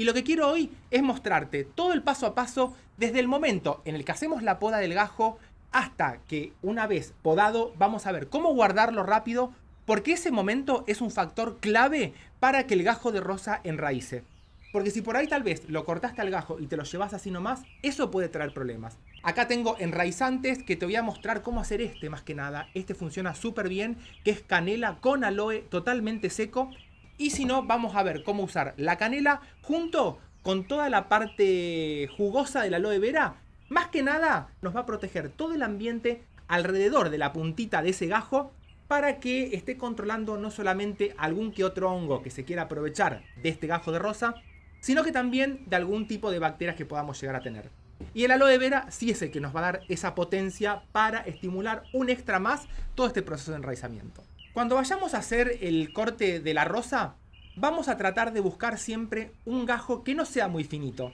Y lo que quiero hoy es mostrarte todo el paso a paso desde el momento en el que hacemos la poda del gajo hasta que una vez podado vamos a ver cómo guardarlo rápido, porque ese momento es un factor clave para que el gajo de rosa enraíce. Porque si por ahí tal vez lo cortaste al gajo y te lo llevas así nomás, eso puede traer problemas. Acá tengo enraizantes que te voy a mostrar cómo hacer este más que nada. Este funciona súper bien, que es canela con aloe totalmente seco. Y si no, vamos a ver cómo usar la canela junto con toda la parte jugosa de la aloe vera. Más que nada nos va a proteger todo el ambiente alrededor de la puntita de ese gajo para que esté controlando no solamente algún que otro hongo que se quiera aprovechar de este gajo de rosa, sino que también de algún tipo de bacterias que podamos llegar a tener. Y el aloe vera sí es el que nos va a dar esa potencia para estimular un extra más todo este proceso de enraizamiento. Cuando vayamos a hacer el corte de la rosa, vamos a tratar de buscar siempre un gajo que no sea muy finito.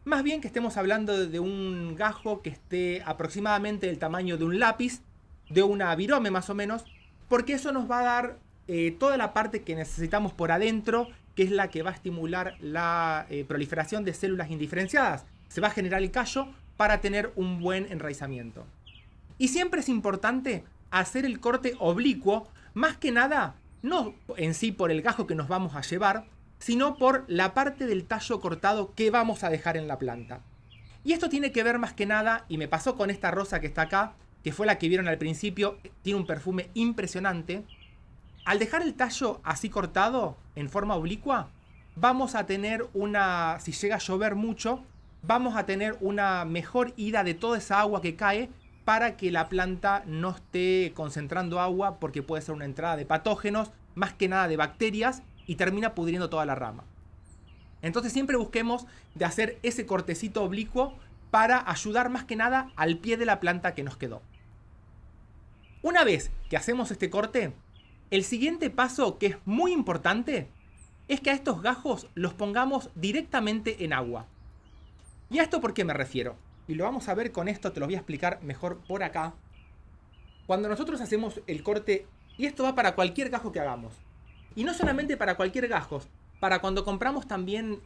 Más bien que estemos hablando de un gajo que esté aproximadamente del tamaño de un lápiz, de una virome más o menos, porque eso nos va a dar toda la parte que necesitamos por adentro, que es la que va a estimular la proliferación de células indiferenciadas. Se va a generar el callo para tener un buen enraizamiento. Y siempre es importante hacer el corte oblicuo, más que nada, no en sí por el gajo que nos vamos a llevar, sino por la parte del tallo cortado que vamos a dejar en la planta. Y esto tiene que ver más que nada, y me pasó con esta rosa que está acá, que fue la que vieron al principio, tiene un perfume impresionante. Al dejar el tallo así cortado, en forma oblicua, vamos a tener una, si llega a llover mucho, vamos a tener una mejor ida de toda esa agua que cae para que la planta no esté concentrando agua, porque puede ser una entrada de patógenos, más que nada de bacterias, y termina pudriendo toda la rama. Entonces siempre busquemos de hacer ese cortecito oblicuo para ayudar más que nada al pie de la planta que nos quedó. Una vez que hacemos este corte, el siguiente paso, que es muy importante, es que a estos gajos los pongamos directamente en agua. ¿Y a esto por qué me refiero? Y lo vamos a ver con esto, te lo voy a explicar mejor por acá. Cuando nosotros hacemos el corte, y esto va para cualquier gajo que hagamos, y no solamente para cualquier gajo, para cuando compramos también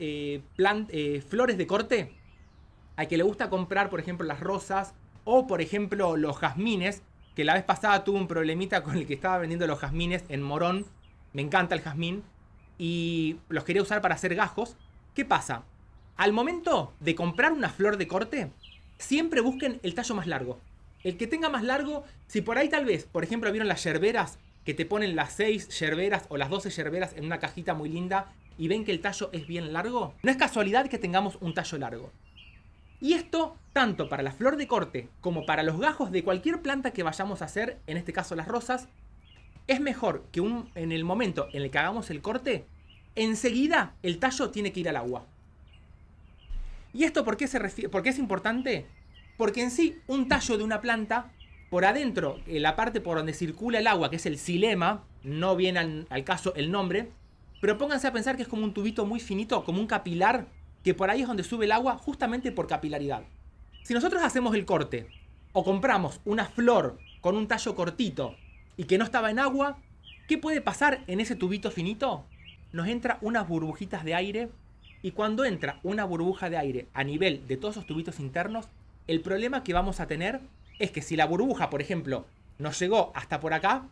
flores de corte, al que le gusta comprar, por ejemplo, las rosas, o por ejemplo los jazmines, que la vez pasada tuve un problemita con el que estaba vendiendo los jazmines en Morón. Me encanta el jazmín. Y los quería usar para hacer gajos. ¿Qué pasa? Al momento de comprar una flor de corte, siempre busquen el tallo más largo. El que tenga más largo, si por ahí tal vez, por ejemplo, vieron las yerberas, que te ponen las 6 yerberas o las 12 yerberas en una cajita muy linda, y ven que el tallo es bien largo, no es casualidad que tengamos un tallo largo. Y esto, tanto para la flor de corte como para los gajos de cualquier planta que vayamos a hacer, en este caso las rosas, es mejor que en el momento en el que hagamos el corte, enseguida el tallo tiene que ir al agua. ¿Y esto por qué es importante? Porque en sí, un tallo de una planta, por adentro, en la parte por donde circula el agua, que es el xilema, no viene al caso el nombre, pero pónganse a pensar que es como un tubito muy finito, como un capilar, que por ahí es donde sube el agua justamente por capilaridad. Si nosotros hacemos el corte o compramos una flor con un tallo cortito y que no estaba en agua, ¿qué puede pasar en ese tubito finito? Nos entra unas burbujitas de aire, y cuando entra una burbuja de aire a nivel de todos esos tubitos internos, el problema que vamos a tener es que si la burbuja, por ejemplo, nos llegó hasta por acá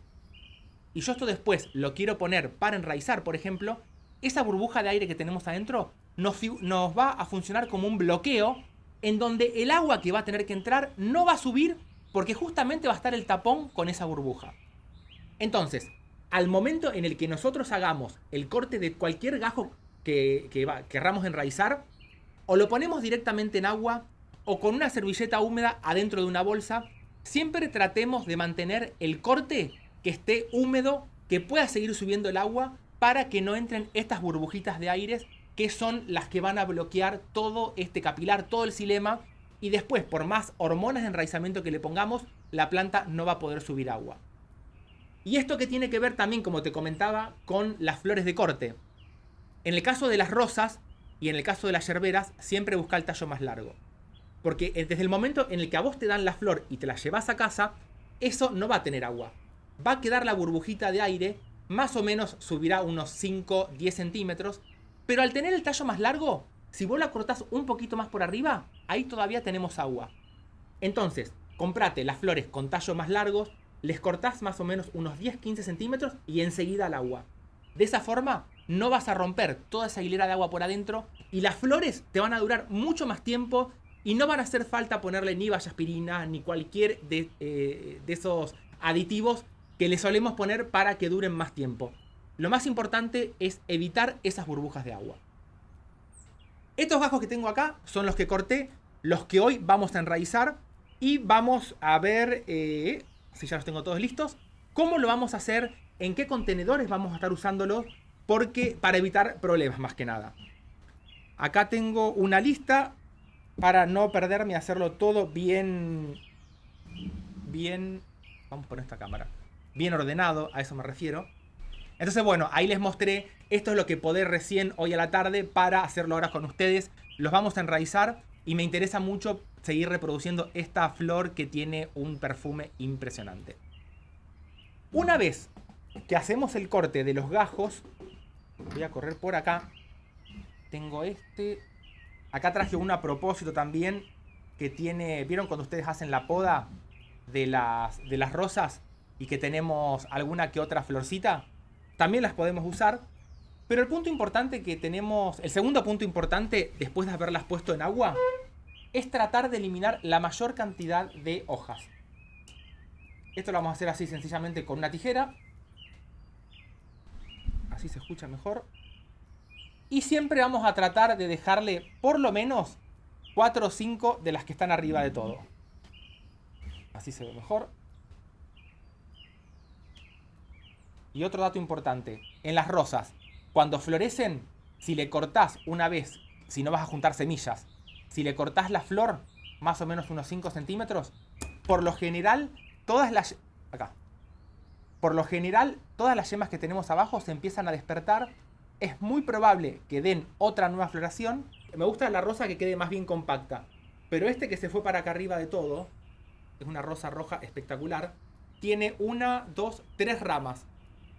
y yo esto después lo quiero poner para enraizar, por ejemplo, esa burbuja de aire que tenemos adentro nos va a funcionar como un bloqueo en donde el agua que va a tener que entrar no va a subir porque justamente va a estar el tapón con esa burbuja. Entonces, al momento en el que nosotros hagamos el corte de cualquier gajo que querramos enraizar, o lo ponemos directamente en agua o con una servilleta húmeda adentro de una bolsa, siempre tratemos de mantener el corte que esté húmedo, que pueda seguir subiendo el agua para que no entren estas burbujitas de aire que son las que van a bloquear todo este capilar, todo el xilema, y después, por más hormonas de enraizamiento que le pongamos, la planta no va a poder subir agua. Y esto que tiene que ver también, como te comentaba, con las flores de corte. En el caso de las rosas y en el caso de las yerberas, siempre busca el tallo más largo. Porque desde el momento en el que a vos te dan la flor y te la llevas a casa, eso no va a tener agua. Va a quedar la burbujita de aire, más o menos subirá unos 5-10 centímetros, Pero al tener el tallo más largo, si vos la cortás un poquito más por arriba, ahí todavía tenemos agua. Entonces, comprate las flores con tallos más largos, les cortás más o menos unos 10-15 centímetros y enseguida al agua. De esa forma no vas a romper toda esa hilera de agua por adentro y las flores te van a durar mucho más tiempo y no van a hacer falta ponerle ni vallaspirina ni cualquier de esos aditivos que le solemos poner para que duren más tiempo. Lo más importante es evitar esas burbujas de agua. Estos gajos que tengo acá son los que corté, los que hoy vamos a enraizar y vamos a ver, si ya los tengo todos listos, cómo lo vamos a hacer, en qué contenedores vamos a estar usándolos, porque para evitar problemas más que nada. Acá tengo una lista para no perderme, hacerlo todo bien, vamos a poner esta cámara, bien ordenado, a eso me refiero. Entonces bueno, ahí les mostré, esto es lo que podés recién hoy a la tarde para hacerlo ahora con ustedes. Los vamos a enraizar y me interesa mucho seguir reproduciendo esta flor que tiene un perfume impresionante. Una vez que hacemos el corte de los gajos, voy a correr por acá. Tengo este. Acá traje uno a propósito también que tiene, ¿vieron cuando ustedes hacen la poda de las rosas y que tenemos alguna que otra florcita? También las podemos usar. Pero el punto importante que tenemos, el segundo punto importante después de haberlas puesto en agua, es tratar de eliminar la mayor cantidad de hojas. Esto lo vamos a hacer así sencillamente con una tijera. Así se escucha mejor. Y siempre vamos a tratar de dejarle por lo menos 4 o 5 de las que están arriba de todo. Así se ve mejor. Y otro dato importante. En las rosas, cuando florecen, si le cortás una vez, si no vas a juntar semillas, si le cortás la flor, más o menos unos 5 centímetros, por lo general, todas las yemas que tenemos abajo se empiezan a despertar. Es muy probable que den otra nueva floración. Me gusta la rosa que quede más bien compacta. Pero este que se fue para acá arriba de todo, es una rosa roja espectacular, tiene 1, 2, 3 ramas.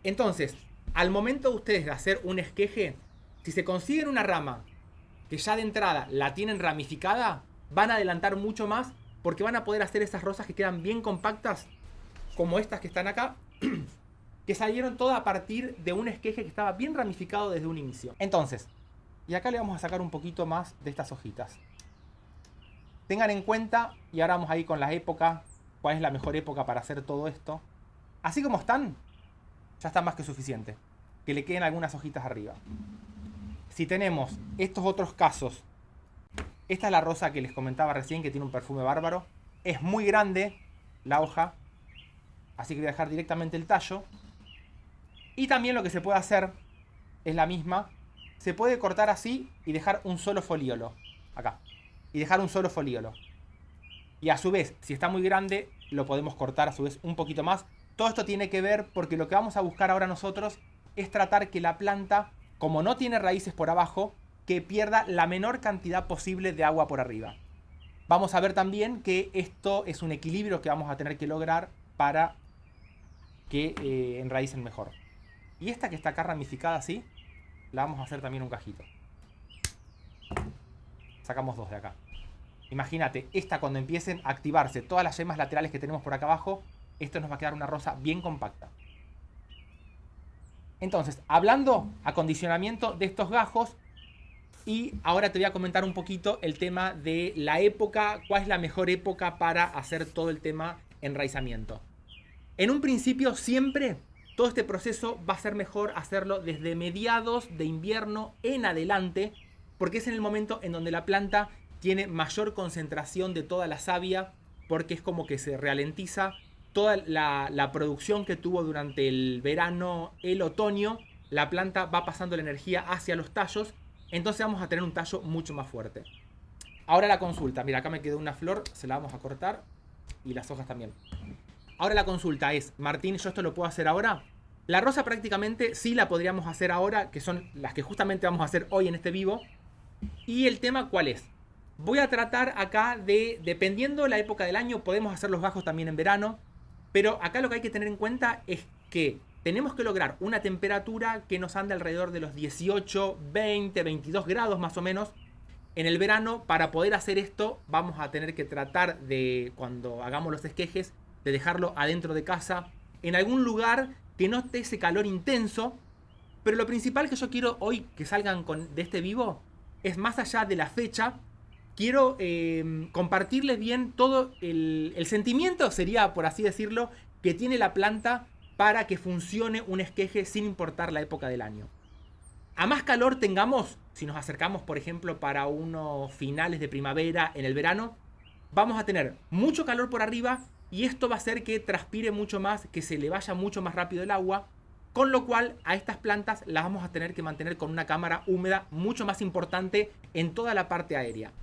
Entonces, al momento de ustedes de hacer un esqueje, si se consiguen una rama que ya de entrada la tienen ramificada, van a adelantar mucho más porque van a poder hacer esas rosas que quedan bien compactas, como estas que están acá, que salieron todas a partir de un esqueje que estaba bien ramificado desde un inicio. Entonces, y acá le vamos a sacar un poquito más de estas hojitas. Tengan en cuenta, y ahora vamos a ir con la época, cuál es la mejor época para hacer todo esto. Así como están, ya está más que suficiente. Que le queden algunas hojitas arriba. Si tenemos estos otros casos, esta es la rosa que les comentaba recién, que tiene un perfume bárbaro. Es muy grande la hoja, así que voy a dejar directamente el tallo. Y también lo que se puede hacer es la misma. Se puede cortar así y dejar un solo foliolo. Acá. Y dejar un solo foliolo. Y a su vez, si está muy grande, lo podemos cortar a su vez un poquito más. Todo esto tiene que ver porque lo que vamos a buscar ahora nosotros es tratar que la planta, como no tiene raíces por abajo, que pierda la menor cantidad posible de agua por arriba. Vamos a ver también que esto es un equilibrio que vamos a tener que lograr para que enraícen mejor. Y esta que está acá ramificada así, la vamos a hacer también un cajito. Sacamos 2 de acá. Imagínate, esta cuando empiecen a activarse todas las yemas laterales que tenemos por acá abajo, esto nos va a quedar una rosa bien compacta. Entonces, hablando acondicionamiento de estos gajos, y ahora te voy a comentar un poquito el tema de la época, cuál es la mejor época para hacer todo el tema enraizamiento. En un principio siempre todo este proceso va a ser mejor hacerlo desde mediados de invierno en adelante, porque es en el momento en donde la planta tiene mayor concentración de toda la savia, porque es como que se ralentiza toda la producción que tuvo durante el verano, el otoño. La planta va pasando la energía hacia los tallos, entonces vamos a tener un tallo mucho más fuerte. Ahora la consulta, mira, acá me quedó una flor, se la vamos a cortar, y las hojas también. Ahora la consulta es, Martín, ¿yo esto lo puedo hacer ahora? La rosa prácticamente sí la podríamos hacer ahora, que son las que justamente vamos a hacer hoy en este vivo. Y el tema, ¿cuál es? Voy a tratar acá de, dependiendo de la época del año, podemos hacer los gajos también en verano. Pero acá lo que hay que tener en cuenta es que tenemos que lograr una temperatura que nos ande alrededor de los 18, 20, 22 grados más o menos. En el verano, para poder hacer esto, vamos a tener que tratar de, cuando hagamos los esquejes, de dejarlo adentro de casa, en algún lugar que no esté ese calor intenso. Pero lo principal que yo quiero hoy que salgan de este vivo es, más allá de la fecha, quiero compartirles bien todo el sentimiento, sería por así decirlo, que tiene la planta para que funcione un esqueje sin importar la época del año. A más calor tengamos, si nos acercamos por ejemplo para unos finales de primavera en el verano, vamos a tener mucho calor por arriba y esto va a hacer que transpire mucho más, que se le vaya mucho más rápido el agua, con lo cual a estas plantas las vamos a tener que mantener con una cámara húmeda mucho más importante en toda la parte aérea.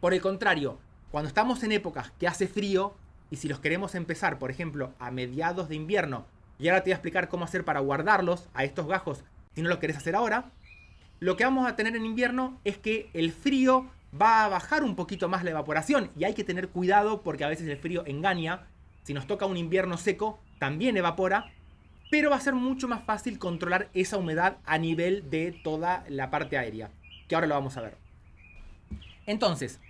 Por el contrario, cuando estamos en épocas que hace frío, y si los queremos empezar, por ejemplo, a mediados de invierno, y ahora te voy a explicar cómo hacer para guardarlos a estos gajos si no lo querés hacer ahora, lo que vamos a tener en invierno es que el frío va a bajar un poquito más la evaporación, y hay que tener cuidado porque a veces el frío engaña. Si nos toca un invierno seco, también evapora, pero va a ser mucho más fácil controlar esa humedad a nivel de toda la parte aérea, que ahora lo vamos a ver. Entonces,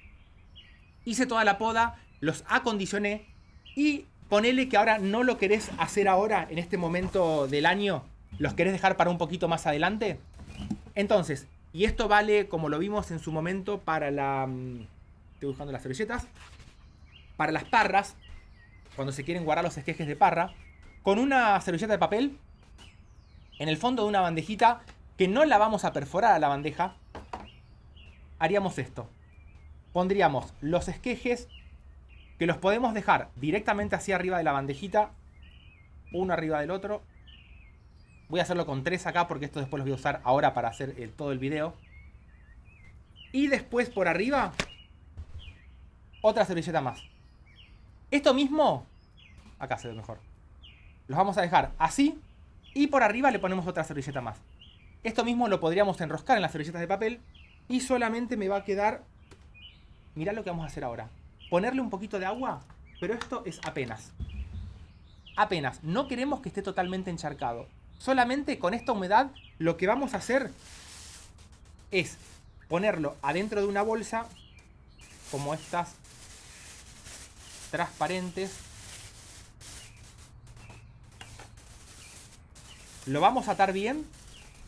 hice toda la poda, los acondicioné y ponele que ahora no lo querés hacer ahora en este momento del año, los querés dejar para un poquito más adelante. Entonces, y esto vale como lo vimos en su momento para estoy buscando las servilletas, para las parras, cuando se quieren guardar los esquejes de parra, con una servilleta de papel en el fondo de una bandejita que no la vamos a perforar a la bandeja, haríamos esto. Pondríamos los esquejes que los podemos dejar directamente hacia arriba de la bandejita, uno arriba del otro. Voy a hacerlo con 3 acá porque esto después los voy a usar ahora para hacer todo el video. Y después por arriba, otra servilleta más. Esto mismo, acá se ve mejor. Los vamos a dejar así y por arriba le ponemos otra servilleta más. Esto mismo lo podríamos enroscar en las servilletas de papel y solamente me va a quedar... Mirá lo que vamos a hacer ahora. Ponerle un poquito de agua, pero esto es apenas. Apenas. No queremos que esté totalmente encharcado. Solamente con esta humedad lo que vamos a hacer es ponerlo adentro de una bolsa, como estas transparentes. Lo vamos a atar bien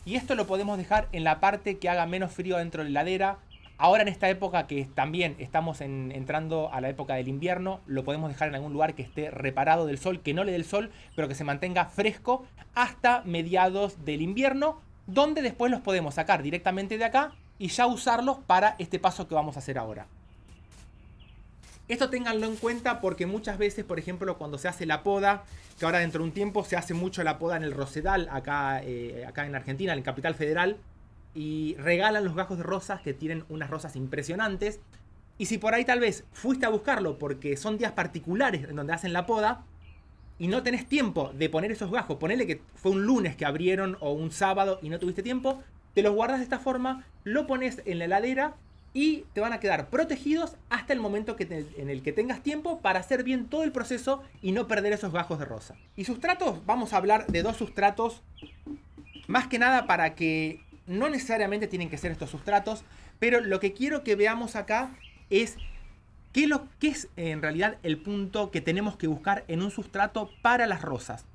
y esto lo podemos dejar en la parte que haga menos frío dentro de la heladera. Ahora en esta época que también estamos entrando a la época del invierno, lo podemos dejar en algún lugar que esté reparado del sol, que no le dé el sol, pero que se mantenga fresco hasta mediados del invierno, donde después los podemos sacar directamente de acá y ya usarlos para este paso que vamos a hacer ahora. Esto ténganlo en cuenta porque muchas veces, por ejemplo, cuando se hace la poda, que ahora dentro de un tiempo se hace mucho la poda en el Rosedal, acá en Argentina, en Capital Federal, y regalan los gajos de rosas que tienen unas rosas impresionantes. Y si por ahí tal vez fuiste a buscarlo porque son días particulares en donde hacen la poda y no tenés tiempo de poner esos gajos, ponele que fue un lunes que abrieron o un sábado y no tuviste tiempo, te los guardas de esta forma, lo pones en la heladera y te van a quedar protegidos hasta el momento en el que tengas tiempo para hacer bien todo el proceso y no perder esos gajos de rosa. Y sustratos, vamos a hablar de 2 sustratos, más que nada para que no necesariamente tienen que ser estos sustratos, pero lo que quiero que veamos acá es qué es en realidad el punto que tenemos que buscar en un sustrato para las rosas.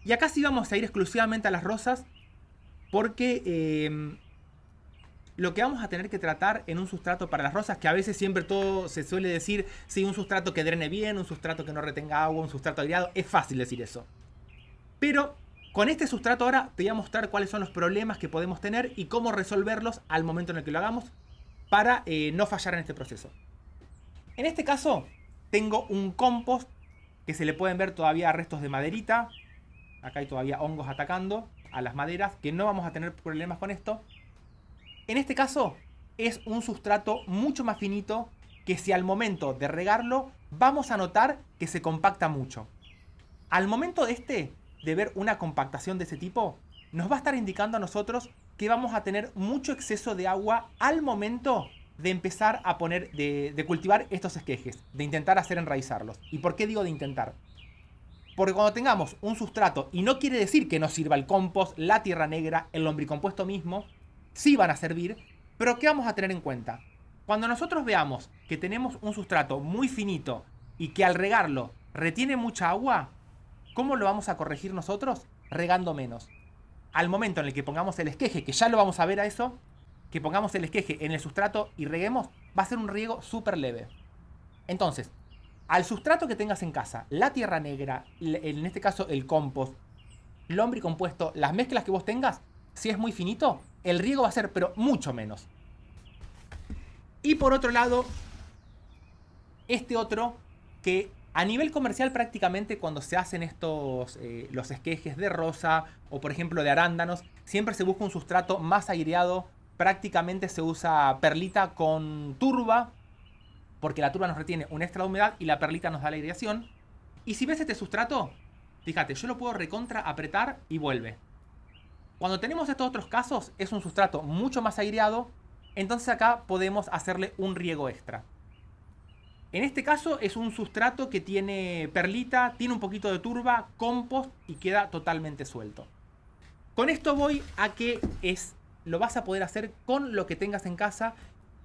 Y acá sí vamos a ir exclusivamente a las rosas, porque lo que vamos a tener que tratar en un sustrato para las rosas, que a veces siempre todo se suele decir, sí, un sustrato que drene bien, un sustrato que no retenga agua, un sustrato aireado, es fácil decir eso. Pero con este sustrato ahora te voy a mostrar cuáles son los problemas que podemos tener y cómo resolverlos al momento en el que lo hagamos para no fallar en este proceso. En este caso tengo un compost que se le pueden ver todavía restos de maderita. Acá hay todavía hongos atacando a las maderas, que no vamos a tener problemas con esto. En este caso es un sustrato mucho más finito que si al momento de regarlo vamos a notar que se compacta mucho. Al momento de ver una compactación de ese tipo, nos va a estar indicando a nosotros que vamos a tener mucho exceso de agua al momento de empezar a de cultivar estos esquejes, de intentar hacer enraizarlos. ¿Y por qué digo de intentar? Porque cuando tengamos un sustrato, y no quiere decir que no sirva el compost, la tierra negra, el lombricompuesto mismo, sí van a servir, pero ¿qué vamos a tener en cuenta? Cuando nosotros veamos que tenemos un sustrato muy finito y que al regarlo retiene mucha agua, ¿cómo lo vamos a corregir nosotros? Regando menos. Al momento en el que pongamos el esqueje, que ya lo vamos a ver a eso, que pongamos el esqueje en el sustrato y reguemos, va a ser un riego súper leve. Entonces, al sustrato que tengas en casa, la tierra negra, en este caso el compost, lombricompuesto, las mezclas que vos tengas, si es muy finito, el riego va a ser pero mucho menos. Y por otro lado, este otro que a nivel comercial prácticamente cuando se hacen estos, los esquejes de rosa o por ejemplo de arándanos, siempre se busca un sustrato más aireado, prácticamente se usa perlita con turba, porque la turba nos retiene un extra de humedad y la perlita nos da la aireación. Y si ves este sustrato, fíjate, yo lo puedo recontra apretar y vuelve. Cuando tenemos estos otros casos, es un sustrato mucho más aireado, entonces acá podemos hacerle un riego extra. En este caso es un sustrato que tiene perlita, tiene un poquito de turba, compost y queda totalmente suelto. Con esto voy a que lo vas a poder hacer con lo que tengas en casa.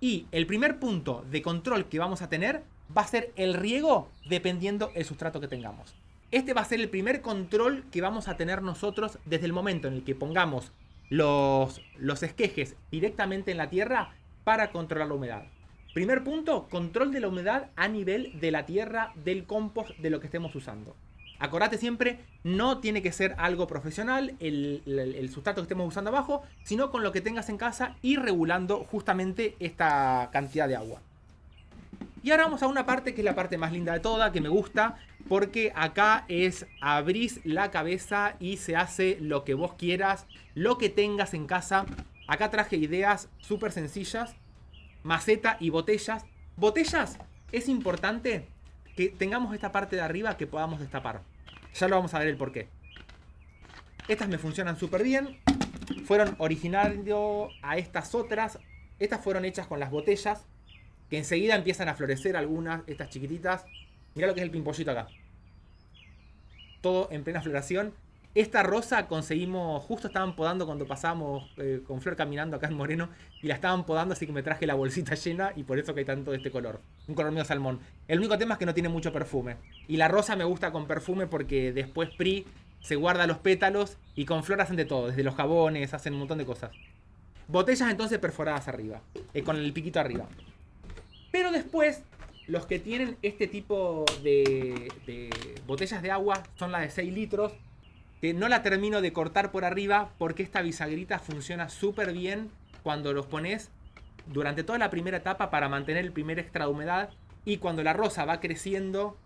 Y el primer punto de control que vamos a tener va a ser el riego dependiendo el sustrato que tengamos. Este va a ser el primer control que vamos a tener nosotros desde el momento en el que pongamos los esquejes directamente en la tierra para controlar la humedad. Primer punto, control de la humedad a nivel de la tierra, del compost, de lo que estemos usando. Acordate siempre, no tiene que ser algo profesional el sustrato que estemos usando abajo, sino con lo que tengas en casa y regulando justamente esta cantidad de agua. Y ahora vamos a una parte que es la parte más linda de toda, que me gusta, porque acá abrís la cabeza y se hace lo que vos quieras, lo que tengas en casa. Acá traje ideas súper sencillas, maceta y botellas. Botellas, es importante que tengamos esta parte de arriba que podamos destapar. Ya lo vamos a ver el porqué. Estas me funcionan súper bien. Fueron originando a estas otras. Estas fueron hechas con las botellas, que enseguida empiezan a florecer algunas, estas chiquititas. Mirá lo que es el pimpollito acá. Todo en plena floración. Esta rosa conseguimos, justo estaban podando cuando pasamos con Flor caminando acá en Moreno, y la estaban podando, así que me traje la bolsita llena y por eso que hay tanto de este color. Un color medio salmón. El único tema es que no tiene mucho perfume. Y la rosa me gusta con perfume porque después PRI se guarda los pétalos y con Flor hacen de todo, desde los jabones, hacen un montón de cosas. Botellas entonces perforadas arriba, con el piquito arriba. Pero después, los que tienen este tipo de botellas de agua son las de 6 litros. Que no la termino de cortar por arriba porque esta bisagrita funciona súper bien cuando los pones durante toda la primera etapa para mantener el primer extra de humedad. Y cuando la rosa va creciendo,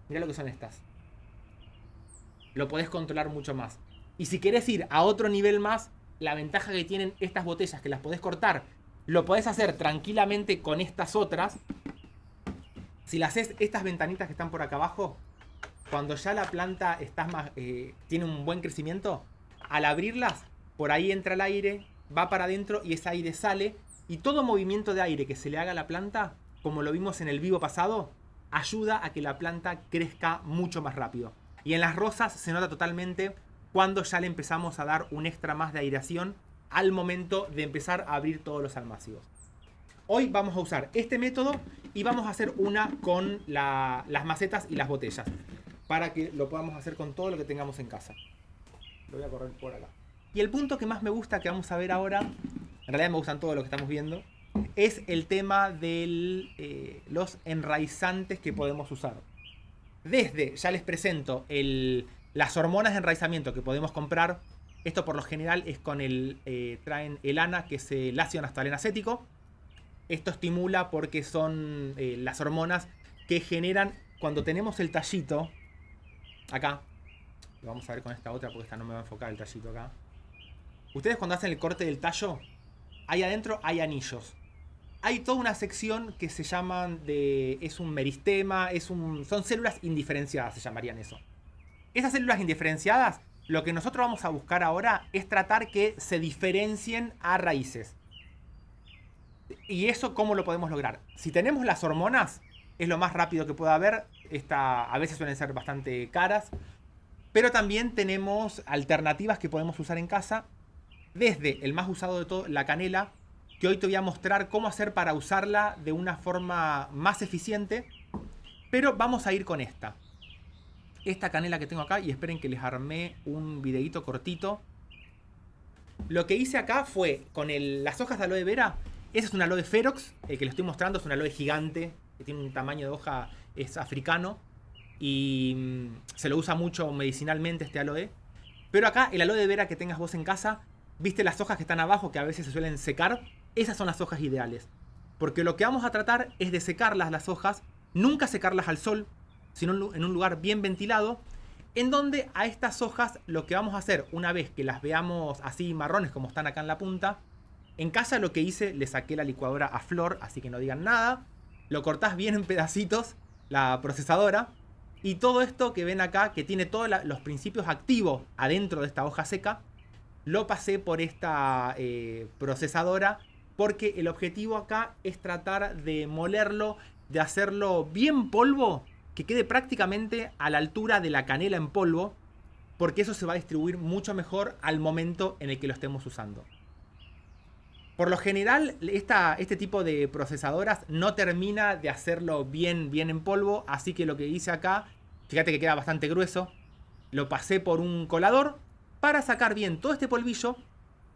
mirá lo que son estas. Lo podés controlar mucho más. Y si querés ir a otro nivel más, la ventaja que tienen estas botellas, que las podés cortar, lo podés hacer tranquilamente con estas otras. Si las haces estas ventanitas que están por acá abajo, cuando ya la planta tiene un buen crecimiento, al abrirlas, por ahí entra el aire, va para adentro y ese aire sale. Y todo movimiento de aire que se le haga a la planta, como lo vimos en el vivo pasado, ayuda a que la planta crezca mucho más rápido. Y en las rosas se nota totalmente cuando ya le empezamos a dar un extra más de aireación al momento de empezar a abrir todos los almácigos. Hoy vamos a usar este método y vamos a hacer una con las macetas y las botellas, para que lo podamos hacer con todo lo que tengamos en casa. Lo voy a correr por acá. Y el punto que más me gusta, que vamos a ver ahora, en realidad me gustan todo lo que estamos viendo, es el tema de los enraizantes que podemos usar. Desde, ya les presento, las hormonas de enraizamiento que podemos comprar. Esto por lo general es con traen el ANA, que es el ácido naftaleno-acético. Esto estimula porque son las hormonas que generan, cuando tenemos el tallito, acá, lo vamos a ver con esta otra porque esta no me va a enfocar el tallito acá. Ustedes cuando hacen el corte del tallo, ahí adentro hay anillos. Hay toda una sección que se llaman es un meristema, son células indiferenciadas, se llamarían eso. Esas células indiferenciadas, lo que nosotros vamos a buscar ahora es tratar que se diferencien a raíces. ¿Y eso cómo lo podemos lograr? Si tenemos las hormonas, es lo más rápido que pueda haber. A veces suelen ser bastante caras, Pero también tenemos alternativas que podemos usar en casa. Desde el más usado de todo, la canela, que hoy te voy a mostrar cómo hacer para usarla de una forma más eficiente. Pero vamos a ir con esta. Esta canela que tengo acá, y esperen que les armé un videito cortito. Lo que hice acá fue, con las hojas de aloe vera, ese es un aloe ferox, el que les estoy mostrando es un aloe gigante, que tiene un tamaño de hoja, es africano, y se lo usa mucho medicinalmente este aloe. Pero acá, el aloe vera que tengas vos en casa, viste las hojas que están abajo, que a veces se suelen secar, esas son las hojas ideales. Porque lo que vamos a tratar es de secarlas las hojas, nunca secarlas al sol, sino en un lugar bien ventilado, en donde a estas hojas lo que vamos a hacer, una vez que las veamos así marrones como están acá en la punta, en casa lo que hice, le saqué la licuadora a flor, así que no digan nada, lo cortás bien en pedacitos, la procesadora, y todo esto que ven acá, que tiene todos los principios activos adentro de esta hoja seca, lo pasé por esta procesadora, porque el objetivo acá es tratar de molerlo, de hacerlo bien polvo, que quede prácticamente a la altura de la canela en polvo, porque eso se va a distribuir mucho mejor al momento en el que lo estemos usando. Por lo general, este tipo de procesadoras no termina de hacerlo bien en polvo, así que lo que hice acá, fíjate que queda bastante grueso, lo pasé por un colador para sacar bien todo este polvillo,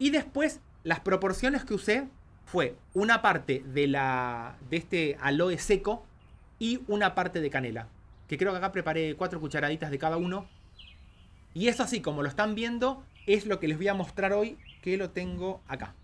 y después las proporciones que usé fue una parte de este aloe seco y una parte de canela, que creo que acá preparé 4 cucharaditas de cada uno. Y eso, así como lo están viendo, es lo que les voy a mostrar hoy, que lo tengo acá.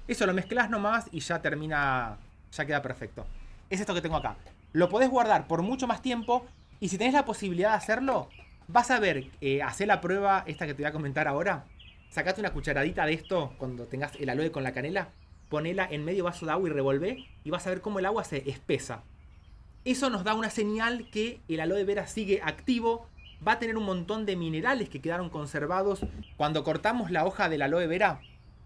Eso lo mezclas nomás y ya termina, ya queda perfecto. Es esto que tengo acá. Lo podés guardar por mucho más tiempo, y si tenés la posibilidad de hacerlo, vas a ver, hacé la prueba esta que te voy a comentar ahora. Sacate una cucharadita de esto cuando tengas el aloe con la canela, ponela en medio vaso de agua y revolvé, y vas a ver cómo el agua se espesa. Eso nos da una señal que el aloe vera sigue activo, va a tener un montón de minerales que quedaron conservados. Cuando cortamos la hoja del aloe vera,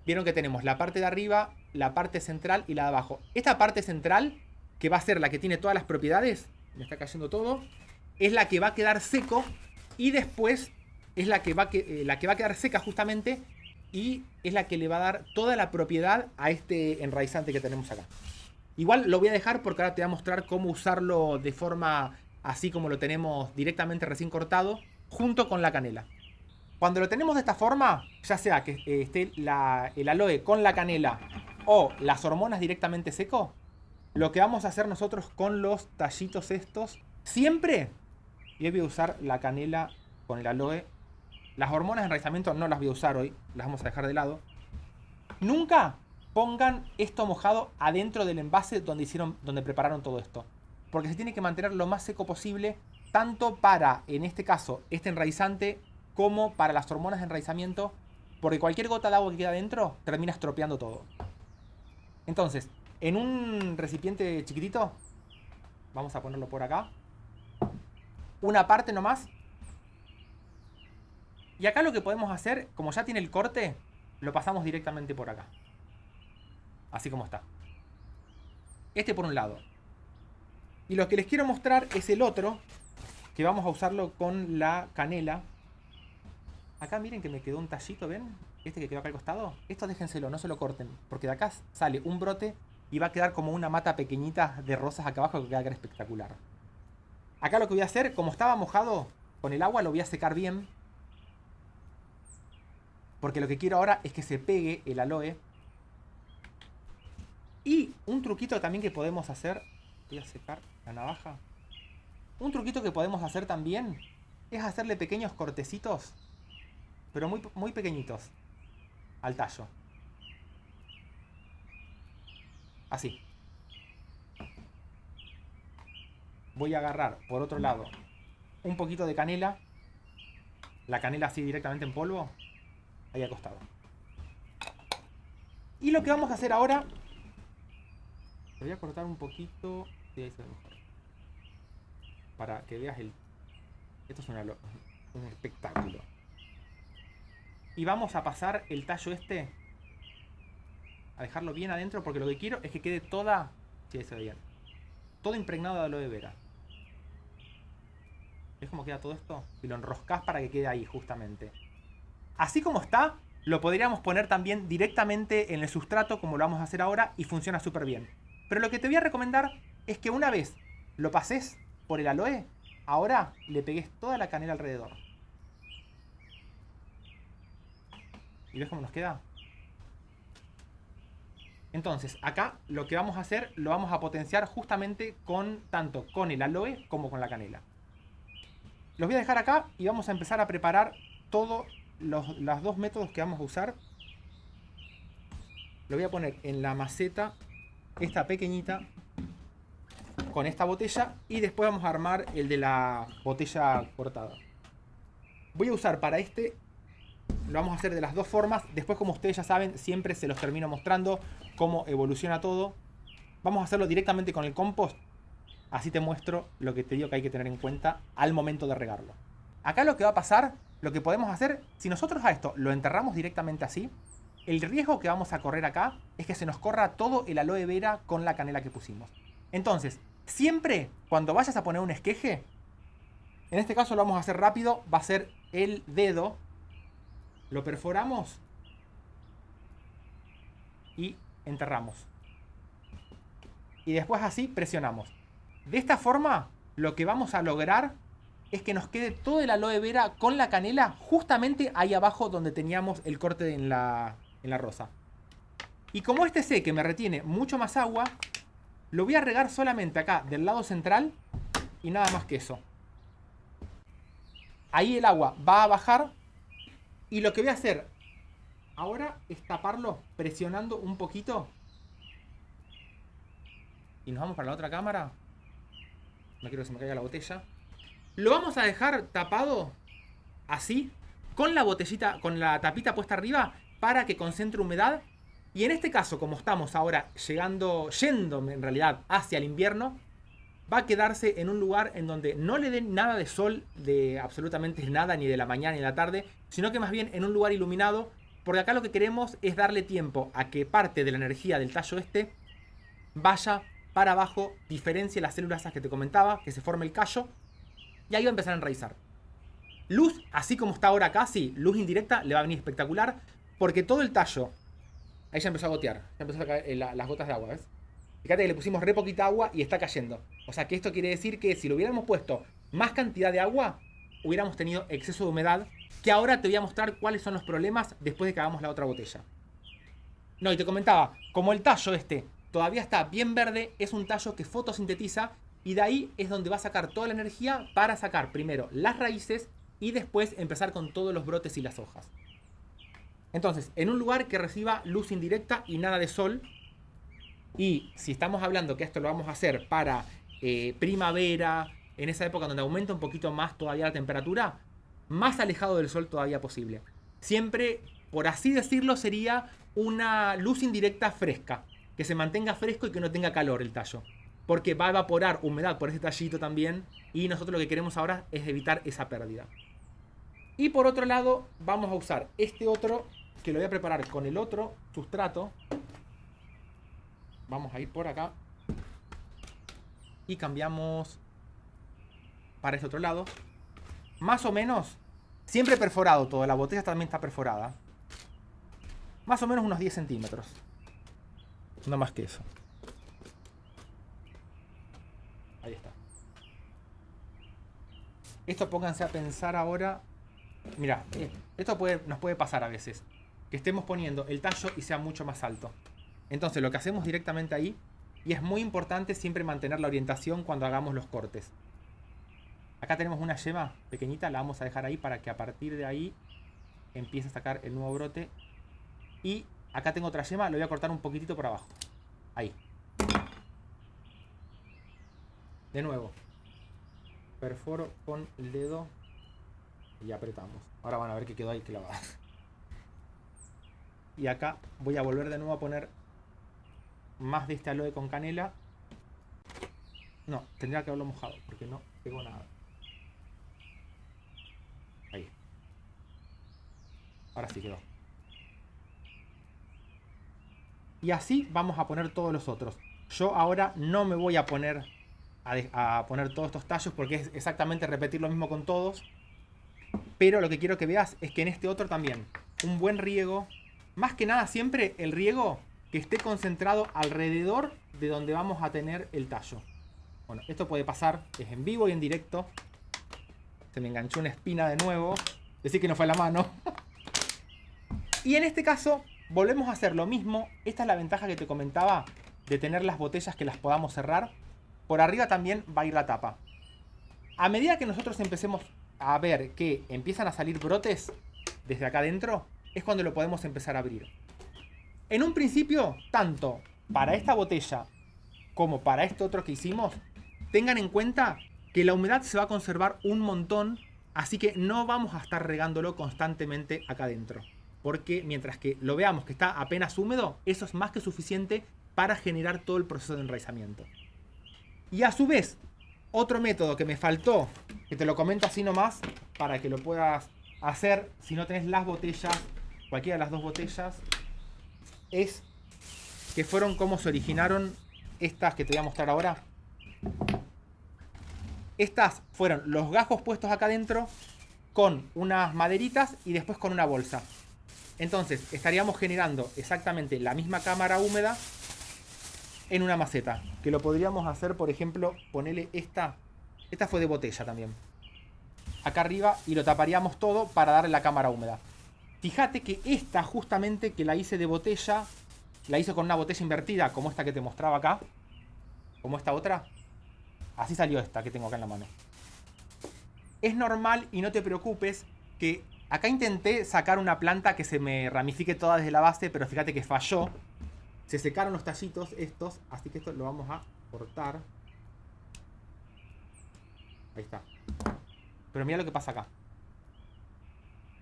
vieron que tenemos la parte de arriba, la parte central y la de abajo. Esta parte central, que va a ser la que tiene todas las propiedades, me está cayendo todo, es la que va a quedar seco, y después es la que va a quedar seca justamente, y es la que le va a dar toda la propiedad a este enraizante que tenemos acá. Igual lo voy a dejar porque ahora te voy a mostrar cómo usarlo de forma así como lo tenemos directamente recién cortado, junto con la canela. Cuando lo tenemos de esta forma, ya sea que esté el aloe con la canela o las hormonas directamente seco, lo que vamos a hacer nosotros con los tallitos estos, siempre, y voy a usar la canela con el aloe. Las hormonas de enraizamiento no las voy a usar hoy, las vamos a dejar de lado. Nunca pongan esto mojado adentro del envase donde prepararon todo esto, porque se tiene que mantener lo más seco posible, tanto para, en este caso, este enraizante, como para las hormonas de enraizamiento, porque cualquier gota de agua que queda adentro termina estropeando todo. Entonces, en un recipiente chiquitito, vamos a ponerlo por acá, una parte nomás, y acá lo que podemos hacer, como ya tiene el corte, lo pasamos directamente por acá. Así como está. Este por un lado. Y lo que les quiero mostrar es el otro, que vamos a usarlo con la canela. Acá miren que me quedó un tallito, ¿ven? Este que quedó acá al costado. Esto déjenselo, no se lo corten, porque de acá sale un brote y va a quedar como una mata pequeñita de rosas acá abajo que va a quedar espectacular. Acá lo que voy a hacer, como estaba mojado con el agua, lo voy a secar bien, porque lo que quiero ahora es que se pegue el aloe. Y un truquito también que podemos hacer, voy a secar la navaja. Un truquito que podemos hacer también es hacerle pequeños cortecitos, pero muy pequeñitos, al tallo. Así. Voy a agarrar, por otro lado, un poquito de canela. La canela así directamente en polvo, ahí al costado. Y lo que vamos a hacer ahora, voy a cortar un poquito, y ahí se ve mejor, para que veas esto es un espectáculo. Y vamos a pasar el tallo este, a dejarlo bien adentro, porque lo que quiero es que quede todo impregnado de aloe vera. ¿Ves cómo queda todo esto? Y lo enroscás para que quede ahí, justamente. Así como está, lo podríamos poner también directamente en el sustrato, como lo vamos a hacer ahora, y funciona súper bien. Pero lo que te voy a recomendar es que una vez lo pases por el aloe, ahora le pegues toda la canela alrededor. ¿Y ves cómo nos queda? Entonces, acá lo que vamos a hacer, lo vamos a potenciar justamente tanto con el aloe como con la canela. Los voy a dejar acá y vamos a empezar a preparar todos los dos métodos que vamos a usar. Lo voy a poner en la maceta, esta pequeñita, con esta botella, y después vamos a armar el de la botella cortada. Voy a usar para este, lo vamos a hacer de las dos formas. Después, como ustedes ya saben, siempre se los termino mostrando cómo evoluciona todo. Vamos a hacerlo directamente con el compost. Así te muestro lo que te digo que hay que tener en cuenta al momento de regarlo. Acá lo que va a pasar, lo que podemos hacer, si nosotros a esto lo enterramos directamente así, el riesgo que vamos a correr acá es que se nos corra todo el aloe vera con la canela que pusimos. Entonces, siempre cuando vayas a poner un esqueje, en este caso lo vamos a hacer rápido, va a ser el dedo, lo perforamos y enterramos. Y después así presionamos. De esta forma, lo que vamos a lograr es que nos quede todo el aloe vera con la canela justamente ahí abajo donde teníamos el corte en la rosa. Y como este sé que me retiene mucho más agua, lo voy a regar solamente acá del lado central y nada más que eso. Ahí el agua va a bajar y lo que voy a hacer ahora es taparlo presionando un poquito. Y nos vamos para la otra cámara. No quiero que se me caiga la botella. Lo vamos a dejar tapado así, con la botellita, con la tapita puesta arriba, para que concentre humedad. Y en este caso, como estamos ahora yendo en realidad hacia el invierno, va a quedarse en un lugar en donde no le den nada de sol, de absolutamente nada, ni de la mañana ni de la tarde, sino que más bien en un lugar iluminado, porque acá lo que queremos es darle tiempo a que parte de la energía del tallo este vaya para abajo, diferencie las células esas que te comentaba, que se forme el callo, y ahí va a empezar a enraizar. Luz, así como está ahora casi, luz indirecta, le va a venir espectacular, porque todo el tallo, ahí ya empezó a gotear, ya empezó a caer las gotas de agua, ¿ves? Fíjate que le pusimos re poquita agua y está cayendo. O sea que esto quiere decir que si lo hubiéramos puesto más cantidad de agua, hubiéramos tenido exceso de humedad, que ahora te voy a mostrar cuáles son los problemas después de que hagamos la otra botella. No, y te comentaba, como el tallo este todavía está bien verde, es un tallo que fotosintetiza y de ahí es donde va a sacar toda la energía para sacar primero las raíces y después empezar con todos los brotes y las hojas. Entonces, en un lugar que reciba luz indirecta y nada de sol, y si estamos hablando que esto lo vamos a hacer para primavera, en esa época donde aumenta un poquito más todavía la temperatura, más alejado del sol todavía posible. Siempre, por así decirlo, sería una luz indirecta fresca, que se mantenga fresco y que no tenga calor el tallo, porque va a evaporar humedad por ese tallito también, y nosotros lo que queremos ahora es evitar esa pérdida. Y por otro lado, vamos a usar este otro, que lo voy a preparar con el otro sustrato. Vamos a ir por acá y cambiamos para este otro lado. Más o menos, siempre perforado todo, la botella también está perforada. Más o menos unos 10 centímetros. No más que eso. Ahí está. Esto pónganse a pensar ahora. Mira, esto nos puede pasar a veces. Que estemos poniendo el tallo y sea mucho más alto. Entonces lo que hacemos directamente ahí, y es muy importante siempre mantener la orientación cuando hagamos los cortes. Acá tenemos una yema pequeñita, la vamos a dejar ahí para que a partir de ahí empiece a sacar el nuevo brote. Y acá tengo otra yema, lo voy a cortar un poquitito por abajo. Ahí. De nuevo. Perforo con el dedo y apretamos. Ahora van a ver que quedó ahí clavada. Y acá voy a volver de nuevo a poner más de este aloe con canela. No, tendría que haberlo mojado porque no pegó nada. Ahí. Ahora sí quedó. Y así vamos a poner todos los otros. Yo ahora no me voy a poner a poner todos estos tallos porque es exactamente repetir lo mismo con todos. Pero lo que quiero que veas es que en este otro también, un buen riego. Más que nada siempre el riego que esté concentrado alrededor de donde vamos a tener el tallo. Bueno, esto puede pasar, es en vivo y en directo. Se me enganchó una espina de nuevo. Decir que no fue a la mano. Y en este caso, volvemos a hacer lo mismo. Esta es la ventaja que te comentaba de tener las botellas que las podamos cerrar. Por arriba también va a ir la tapa. A medida que nosotros empecemos a ver que empiezan a salir brotes desde acá adentro, es cuando lo podemos empezar a abrir. En un principio, tanto para esta botella como para este otro que hicimos, tengan en cuenta que la humedad se va a conservar un montón, así que no vamos a estar regándolo constantemente acá adentro. Porque mientras que lo veamos que está apenas húmedo, eso es más que suficiente para generar todo el proceso de enraizamiento. Y a su vez, otro método que me faltó, que te lo comento así nomás, para que lo puedas hacer si no tenés las botellas, cualquiera de las dos botellas, es que fueron como se originaron estas que te voy a mostrar ahora. Estas fueron los gajos puestos acá adentro con unas maderitas y después con una bolsa. Entonces estaríamos generando exactamente la misma cámara húmeda en una maceta. Que lo podríamos hacer, por ejemplo, ponerle esta. Esta fue de botella también. Acá arriba y lo taparíamos todo para darle la cámara húmeda. Fíjate que esta justamente que la hice de botella, la hice con una botella invertida como esta que te mostraba acá. Como esta otra. Así salió esta que tengo acá en la mano. Es normal y no te preocupes que acá intenté sacar una planta que se me ramifique toda desde la base, pero fíjate que falló. Se secaron los tallitos estos, así que esto lo vamos a cortar. Ahí está. Pero mira lo que pasa acá.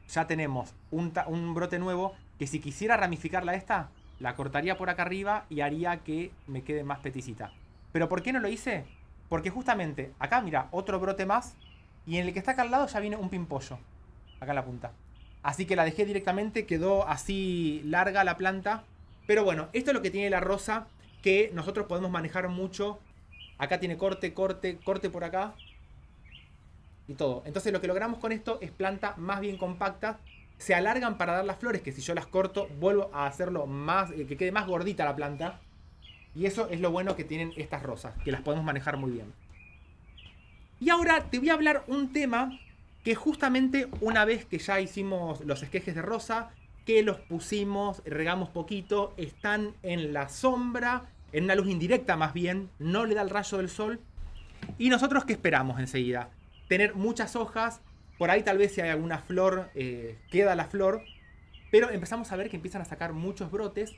Ya tenemos un brote nuevo que si quisiera ramificarla esta, la cortaría por acá arriba y haría que me quede más peticita. ¿Pero por qué no lo hice? Porque justamente acá, mira, otro brote más. Y en el que está acá al lado ya viene un pimpollo. Acá en la punta. Así que la dejé directamente, quedó así larga la planta. Pero bueno, esto es lo que tiene la rosa, que nosotros podemos manejar mucho. Acá tiene corte, corte, corte por acá. Y todo. Entonces lo que logramos con esto es planta más bien compacta. Se alargan para dar las flores, que si yo las corto, vuelvo a hacerlo más, que quede más gordita la planta. Y eso es lo bueno que tienen estas rosas, que las podemos manejar muy bien. Y ahora te voy a hablar un tema que justamente una vez que ya hicimos los esquejes de rosa, que los pusimos, regamos poquito, están en la sombra, en una luz indirecta más bien, no le da el rayo del sol. Y nosotros, ¿qué esperamos enseguida? Tener muchas hojas, por ahí tal vez si hay alguna flor, queda la flor, pero empezamos a ver que empiezan a sacar muchos brotes.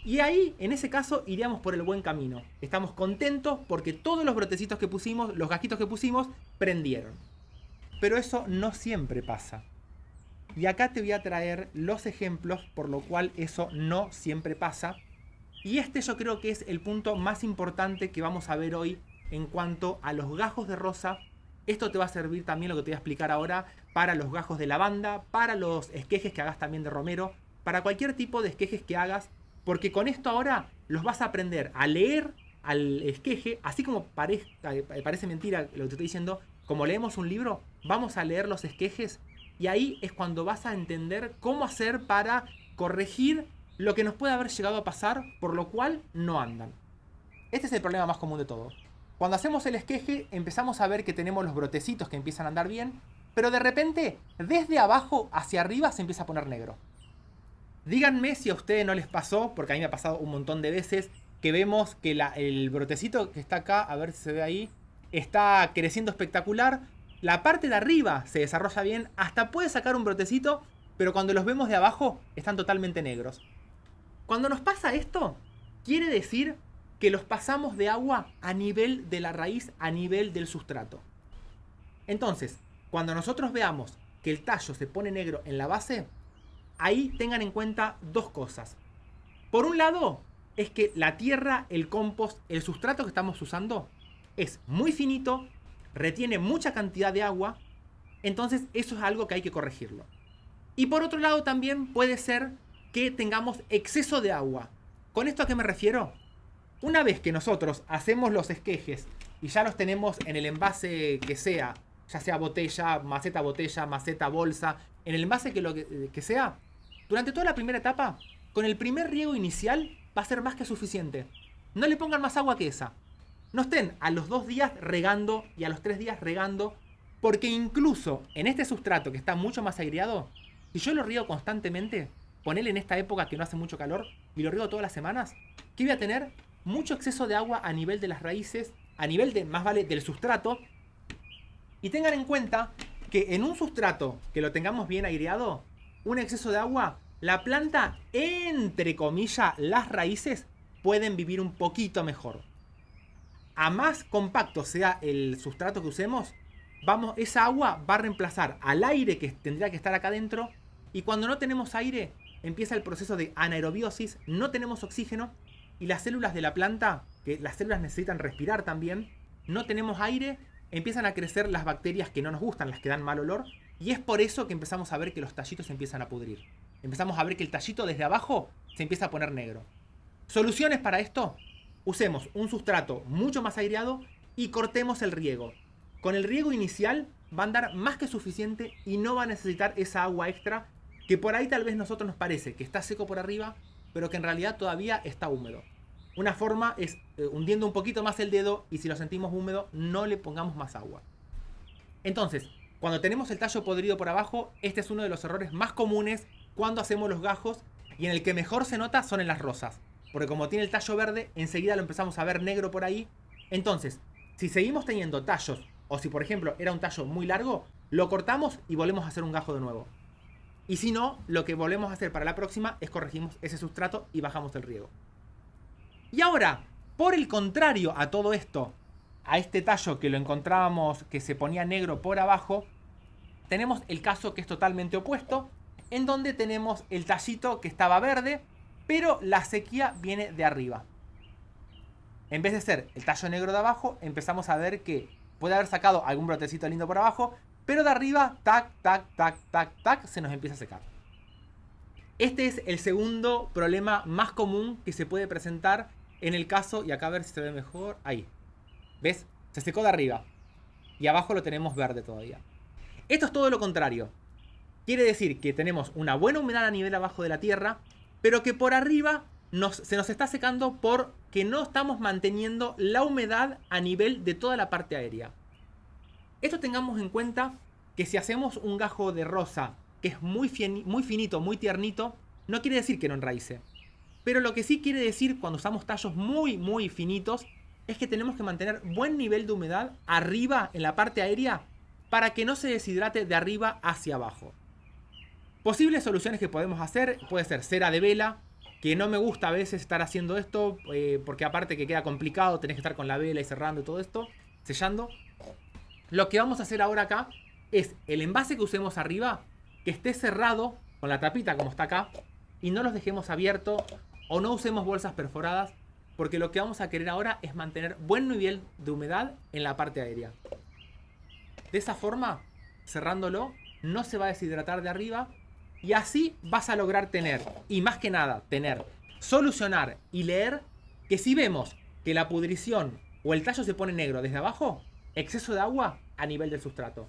Y ahí, en ese caso, iríamos por el buen camino. Estamos contentos porque todos los brotecitos que pusimos, los gajitos que pusimos, prendieron. Pero eso no siempre pasa. Y acá te voy a traer los ejemplos por lo cual eso no siempre pasa. Y este yo creo que es el punto más importante que vamos a ver hoy en cuanto a los gajos de rosa. Esto te va a servir también, lo que te voy a explicar ahora, para los gajos de lavanda, para los esquejes que hagas también de romero, para cualquier tipo de esquejes que hagas. Porque con esto ahora los vas a aprender a leer al esqueje, así como parece mentira lo que te estoy diciendo, como leemos un libro, vamos a leer los esquejes y ahí es cuando vas a entender cómo hacer para corregir lo que nos puede haber llegado a pasar, por lo cual no andan. Este es el problema más común de todo. Cuando hacemos el esqueje empezamos a ver que tenemos los brotecitos que empiezan a andar bien, pero de repente desde abajo hacia arriba se empieza a poner negro. Díganme si a ustedes no les pasó, porque a mí me ha pasado un montón de veces, que vemos que el brotecito que está acá, a ver si se ve ahí, está creciendo espectacular. La parte de arriba se desarrolla bien, hasta puede sacar un brotecito, pero cuando los vemos de abajo están totalmente negros. Cuando nos pasa esto, quiere decir que los pasamos de agua a nivel de la raíz, a nivel del sustrato. Entonces, cuando nosotros veamos que el tallo se pone negro en la base, ahí tengan en cuenta dos cosas. Por un lado, es que la tierra, el compost, el sustrato que estamos usando es muy finito, retiene mucha cantidad de agua, entonces eso es algo que hay que corregirlo. Y por otro lado también puede ser que tengamos exceso de agua. ¿Con esto a qué me refiero? Una vez que nosotros hacemos los esquejes y ya los tenemos en el envase que sea, ya sea botella, maceta, bolsa, en el envase que sea, durante toda la primera etapa, con el primer riego inicial va a ser más que suficiente. No le pongan más agua que esa. No estén a los 2 días regando y a los 3 días regando, porque incluso en este sustrato que está mucho más aireado, si yo lo riego constantemente, ponele en esta época que no hace mucho calor y lo riego todas las semanas, que voy a tener mucho exceso de agua a nivel de las raíces, a nivel de, más vale, del sustrato. Y tengan en cuenta que en un sustrato que lo tengamos bien aireado, un exceso de agua, la planta, entre comillas, las raíces pueden vivir un poquito mejor. A más compacto sea el sustrato que usemos, esa agua va a reemplazar al aire que tendría que estar acá adentro. Y cuando no tenemos aire, empieza el proceso de anaerobiosis, no tenemos oxígeno. Y las células de la planta, que las células necesitan respirar también, no tenemos aire, empiezan a crecer las bacterias que no nos gustan, las que dan mal olor. Y es por eso que empezamos a ver que los tallitos se empiezan a pudrir. Empezamos a ver que el tallito desde abajo se empieza a poner negro. ¿Soluciones para esto? Usemos un sustrato mucho más aireado y cortemos el riego. Con el riego inicial va a andar más que suficiente y no va a necesitar esa agua extra que por ahí tal vez a nosotros nos parece que está seco por arriba, pero que en realidad todavía está húmedo. Una forma es hundiendo un poquito más el dedo y si lo sentimos húmedo no le pongamos más agua. Entonces, cuando tenemos el tallo podrido por abajo, este es uno de los errores más comunes cuando hacemos los gajos y en el que mejor se nota son en las rosas. Porque como tiene el tallo verde, enseguida lo empezamos a ver negro por ahí. Entonces, si seguimos teniendo tallos, o si por ejemplo era un tallo muy largo, lo cortamos y volvemos a hacer un gajo de nuevo. Y si no, lo que volvemos a hacer para la próxima es corregimos ese sustrato y bajamos el riego. Y ahora, por el contrario a todo esto, a este tallo que lo encontrábamos que se ponía negro por abajo, tenemos el caso que es totalmente opuesto, en donde tenemos el tallito que estaba verde, pero la sequía viene de arriba. En vez de ser el tallo negro de abajo, empezamos a ver que puede haber sacado algún brotecito lindo por abajo, pero de arriba, tac, tac, tac, tac, tac, se nos empieza a secar. Este es el segundo problema más común que se puede presentar en el caso, y acá a ver si se ve mejor, ahí. ¿Ves? Se secó de arriba. Y abajo lo tenemos verde todavía. Esto es todo lo contrario. Quiere decir que tenemos una buena humedad a nivel abajo de la tierra, pero que por arriba se nos está secando porque no estamos manteniendo la humedad a nivel de toda la parte aérea. Esto tengamos en cuenta que si hacemos un gajo de rosa que es muy finito, muy tiernito, no quiere decir que no enraice. Pero lo que sí quiere decir cuando usamos tallos muy finitos es que tenemos que mantener buen nivel de humedad arriba en la parte aérea para que no se deshidrate de arriba hacia abajo. Posibles soluciones que podemos hacer puede ser cera de vela, que no me gusta a veces estar haciendo esto porque aparte que queda complicado, tenés que estar con la vela y cerrando y todo esto, sellando. Lo que vamos a hacer ahora acá es el envase que usemos arriba, que esté cerrado con la tapita como está acá y no los dejemos abiertos o no usemos bolsas perforadas porque lo que vamos a querer ahora es mantener buen nivel de humedad en la parte aérea. De esa forma, cerrándolo, no se va a deshidratar de arriba y así vas a lograr tener, y más que nada, solucionar y leer que si vemos que la pudrición o el tallo se pone negro desde abajo, exceso de agua a nivel del sustrato.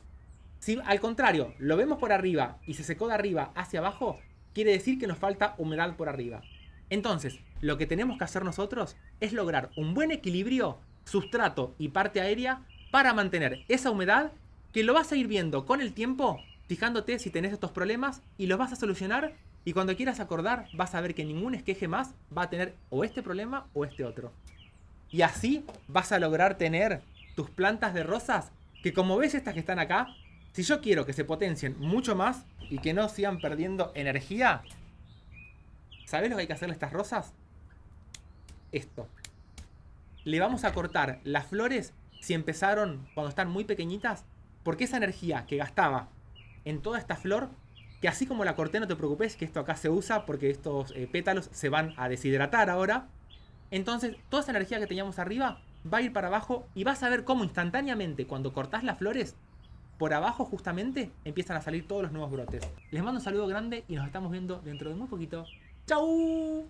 Si al contrario lo vemos por arriba y se secó de arriba hacia abajo, quiere decir que nos falta humedad por arriba. Entonces, lo que tenemos que hacer nosotros es lograr un buen equilibrio sustrato y parte aérea para mantener esa humedad que lo vas a ir viendo con el tiempo, fijándote si tenés estos problemas y los vas a solucionar y cuando quieras acordar vas a ver que ningún esqueje más va a tener o este problema o este otro. Y así vas a lograr tener tus plantas de rosas que como ves estas que están acá, si yo quiero que se potencien mucho más y que no sigan perdiendo energía, ¿sabés lo que hay que hacerle a estas rosas? Esto. Le vamos a cortar las flores si empezaron cuando están muy pequeñitas, porque esa energía que gastaba en toda esta flor, que así como la corté no te preocupes que esto acá se usa porque estos pétalos se van a deshidratar ahora. Entonces toda esa energía que teníamos arriba va a ir para abajo y vas a ver cómo instantáneamente cuando cortás las flores, por abajo justamente empiezan a salir todos los nuevos brotes. Les mando un saludo grande y nos estamos viendo dentro de muy poquito. ¡Chau!